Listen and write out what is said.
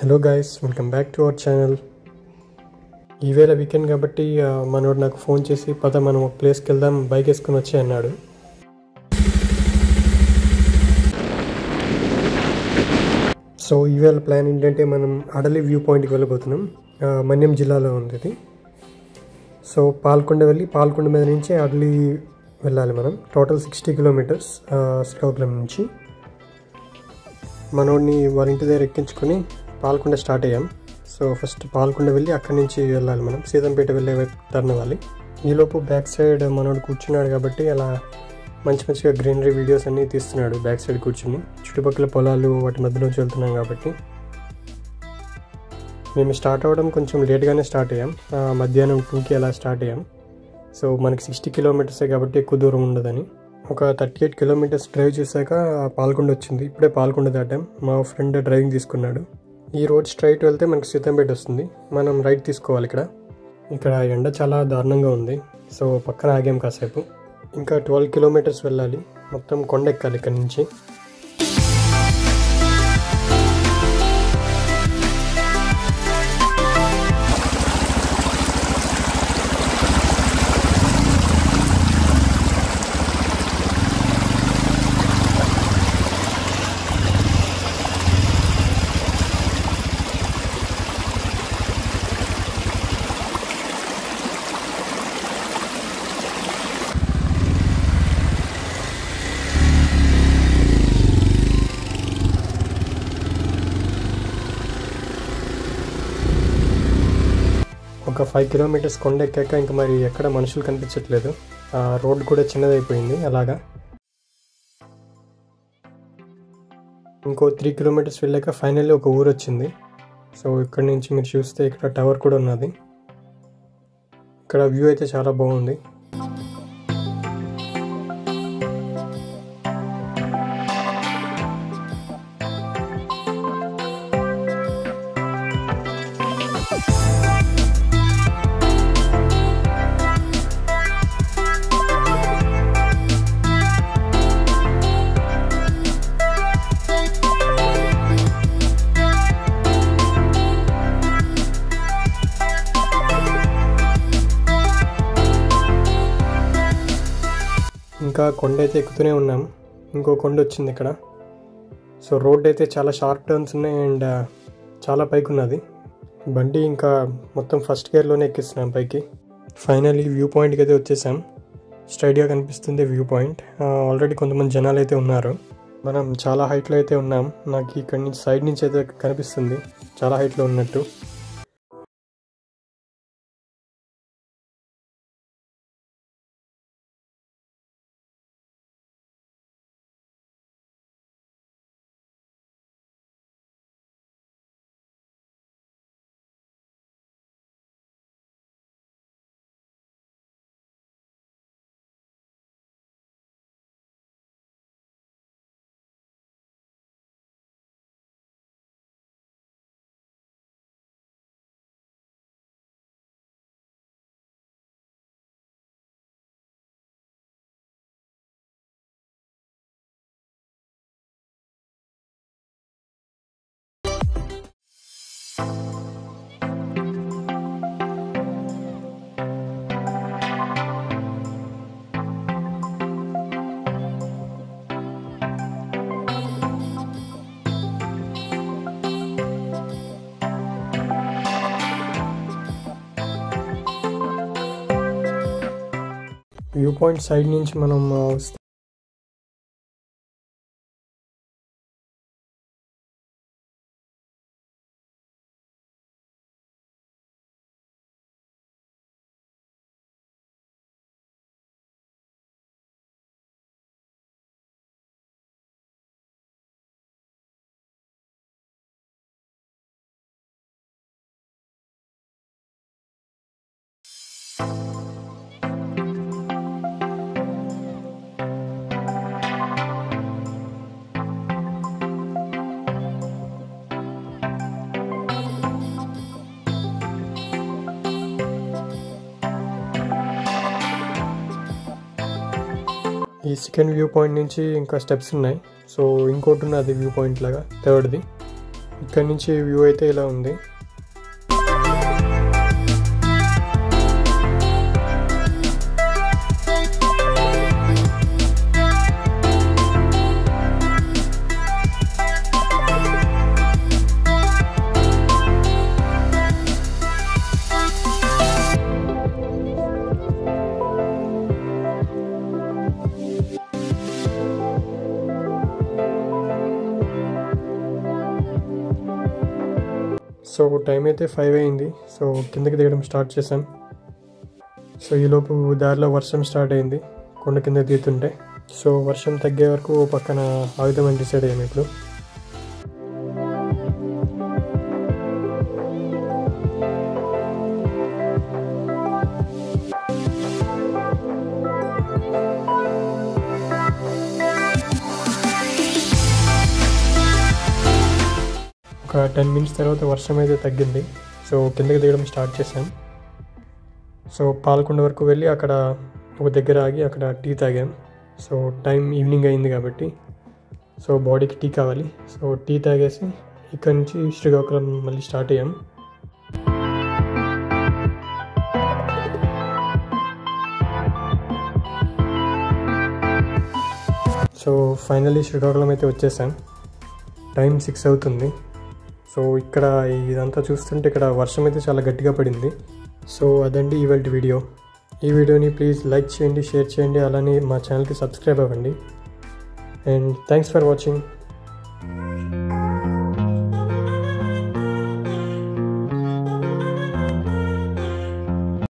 Hello guys, welcome back to our channel. ఈవేళ weekend కాబట్టి మనోడు నాకు ఫోన్ చేసి పద మనం ఒక ప్లేస్కి వెళ్దాం, బైక్ వేసుకుని వచ్చి అన్నాడు. సో ఈవేళ ప్లాన్ ఏంటంటే మనం అడలి వ్యూ పాయింట్కి వెళ్ళబోతున్నాం. మన్యం జిల్లాలో ఉంది ఇది. సో పాల్కొండ వెళ్ళి పాల్కొండ మీద నుంచి అడలి వెళ్ళాలి మనం. టోటల్ 60 కిలోమీటర్స్ శ్రీకాకుళం నుంచి. మనోడిని వాళ్ళ ఇంటి దగ్గర ఎక్కించుకొని పాల్కొండ స్టార్ట్ అయ్యాం. సో ఫస్ట్ పాల్కొండ వెళ్ళి అక్కడి నుంచి వెళ్ళాలి మనం. సీతంపేట వెళ్ళే టర్న్ అవ్వాలి. ఈలోపు బ్యాక్ సైడ్ మనోడు కూర్చున్నాడు కాబట్టి అలా మంచిగా గ్రీనరీ వీడియోస్ అన్నీ తీస్తున్నాడు బ్యాక్ సైడ్ కూర్చుని. చుట్టుపక్కల పొలాలు వాటి మధ్యలోంచి వెళ్తున్నాం కాబట్టి. మేము స్టార్ట్ అవ్వడం కొంచెం లేట్గానే స్టార్ట్ అయ్యాం. మధ్యాహ్నం 2కి అలా స్టార్ట్ అయ్యాం. సో మనకి 60 కిలోమీటర్సే కాబట్టి ఎక్కువ దూరం ఉండదని. ఒక 38 కిలోమీటర్స్ డ్రైవ్ చేశాక పాల్కొండ వచ్చింది. ఇప్పుడే పాల్కొండ దాటాం. మా ఫ్రెండ్ డ్రైవింగ్ తీసుకున్నాడు. ఈ రోడ్ స్ట్రైట్ వెళ్తే మనకి సీతంపేట వస్తుంది. మనం రైట్ తీసుకోవాలి. ఇక్కడ ఎండ చాలా దారుణంగా ఉంది. సో పక్కన ఆగాం కాసేపు. ఇంకా 12 కిలోమీటర్స్ వెళ్ళాలి. మొత్తం కొండ ఎక్కాలి ఇక్కడ నుంచి. ఒక 5 కిలోమీటర్స్ కొండ ఎక్కాక ఇంకా మరి ఎక్కడ మనుషులు కనిపించట్లేదు. రోడ్ కూడా చిన్నదైపోయింది అలాగా. ఇంకో 3 కిలోమీటర్స్ వెళ్ళాక ఫైనల్లీ ఒక ఊరు వచ్చింది. సో ఇక్కడ నుంచి మీరు చూస్తే ఇక్కడ టవర్ కూడా ఉన్నది. ఇక్కడ వ్యూ అయితే చాలా బాగుంది. ఇంకా కొండ అయితే ఎక్కుతూనే ఉన్నాం. ఇంకో కొండ వచ్చింది ఇక్కడ. సో రోడ్ అయితే చాలా షార్ప్ టర్న్స్ ఉన్నాయి అండ్ చాలా పైకి ఉన్నది. బండి ఇంకా మొత్తం ఫస్ట్ గేర్లోనే ఎక్కిస్తున్నాం పైకి. ఫైనల్లీ వ్యూ పాయింట్కి అయితే వచ్చేసాం. స్ట్రైట్గా కనిపిస్తుంది వ్యూ పాయింట్. ఆల్రెడీ కొంతమంది జనాలు అయితే ఉన్నారు. మనం చాలా హైట్లో అయితే ఉన్నాం. నాకు ఇక్కడి నుంచి సైడ్ నుంచి అయితే కనిపిస్తుంది చాలా హైట్లో ఉన్నట్టు. వ్యూ పాయింట్ సైడ్ నుంచి మనం ఈ సెకండ్ వ్యూ పాయింట్ నుంచి ఇంకా స్టెప్స్ ఉన్నాయి. సో ఇంకోటి ఉన్నది వ్యూ పాయింట్ లాగా థర్డ్ది. ఇక్కడ నుంచి వ్యూ అయితే ఇలా ఉంది. సో టైం అయితే 5 అయింది. సో కిందకి దిగడం స్టార్ట్ చేసాం. సో ఈలోపు దారిలో వర్షం స్టార్ట్ అయింది కొండ కింద దిగుతుంటే. సో వర్షం తగ్గే వరకు పక్కన ఆగుదామని డిసైడ్ అయ్యాము ఇప్పుడు. ఒక 10 మినిట్స్ తర్వాత వర్షం అయితే తగ్గింది. సో కిందకి దిగడం స్టార్ట్ చేసాం. సో పాల్కొండ వరకు వెళ్ళి అక్కడ ఒక దగ్గర ఆగి అక్కడ టీ తాగాం. సో టైం ఈవినింగ్ అయింది కాబట్టి సో బాడీకి టీ కావాలి. సో టీ తాగేసి ఇక్కడ నుంచి శ్రీకాకుళం మళ్ళీ స్టార్ట్ అయ్యాం. సో ఫైనల్లీ శ్రీకాకుళం అయితే వచ్చేసాం. టైం 6 అవుతుంది. సో ఇక్కడ ఇదంతా చూస్తుంటే ఇక్కడ వర్షం అయితే చాలా గట్టిగా పడింది. సో అదండి ఇవాల్టి వీడియో. ఈ వీడియోని ప్లీజ్ లైక్ చేయండి, షేర్ చేయండి, అలానే మా ఛానల్కి సబ్స్క్రైబ్ అవ్వండి. And thanks for watching.